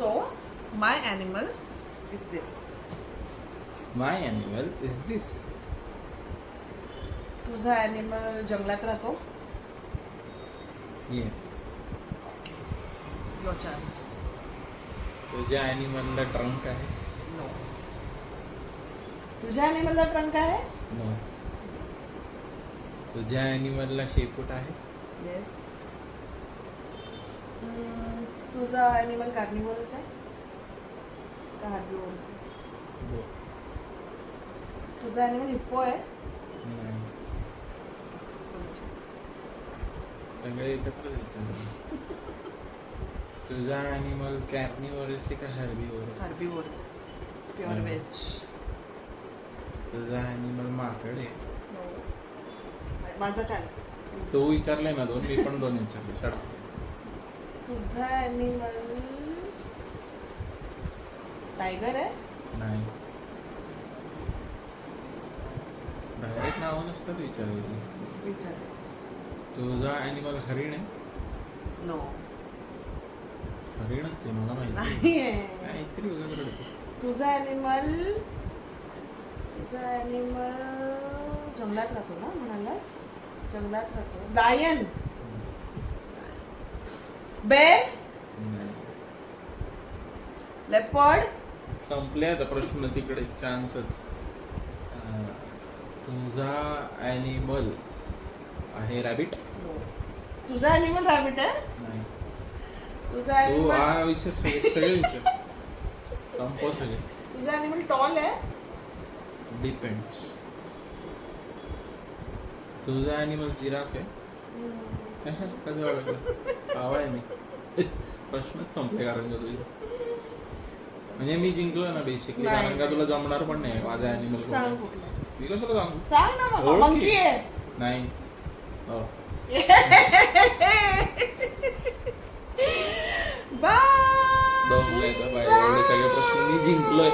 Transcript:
So, my animal is this. My animal is this. तुझा animal जंगलात राहतो. Yes. Your chance. तुझ्या ॲनिमलला trunk आहे? No. तुझ्या ॲनिमलला ट्रंक आहे? No. तुझ्या ॲनिमलला शेपूट आहे? Yes. तुझा ॲनिमल कार्निवोरस आहे का हार्बिवोरस आहे? हो. तुझा ॲनिमल हिप्पो आहे? नाही. सगळे एकत्र विचारले. तुझा ॲनिमल कॅर्निवोरस आहे का हार्बिवोरस? हार्बिवोरस. प्युअर हम्म. व्हेज. तुझा ॲनिमल माकड आहे? माझा चान्स. तो विचारले ना दोन, मी पण दोन विचारले. शट. तुझा ॲनिमल टायगर आहे? नाही. डायरेक्ट नावं नसतात विचारायची. विचारायचं. तुझा ॲनिमल हरिण आहे? नो. हरिणच आहे मला माहिती. नाही आहे. काहीतरी उगाच रडते. तुझा ॲनिमल जंगलात राहतो ना म्हणालास? जंगलात राहतो. लायन. बेर. नाही. लेपर्ड. संपले आता प्रश्न तिकडे. चान्सच. तुझा ॲनिमल आहे रॅबिट? तुझा ॲनिमल रॅबिट आहे? नाही. तुझा तू ॲनिमल हा विचार सगळे विचार. संपव सगळे. तुझा ॲनिमल टॉल आहे? डिपेंड्स. तुझा ॲनिमल जिराफ आहे? कसं वाटलं? हवा आहे मी. प्रश्नच संपले कारण का तुझे. म्हणजे मी जिंकलो ना बेसिकली. नाही. कारण का तुला जमणार पण नाही माझा ॲनिमल. सांग कुठला. मी कशाला सांगू? सांग ना मग. ओळखी. मंकी आहे. नाही. हो. बाय. डोंबलाय का बाय. एवढे सगळे प्रश्न मी जिंकलोय.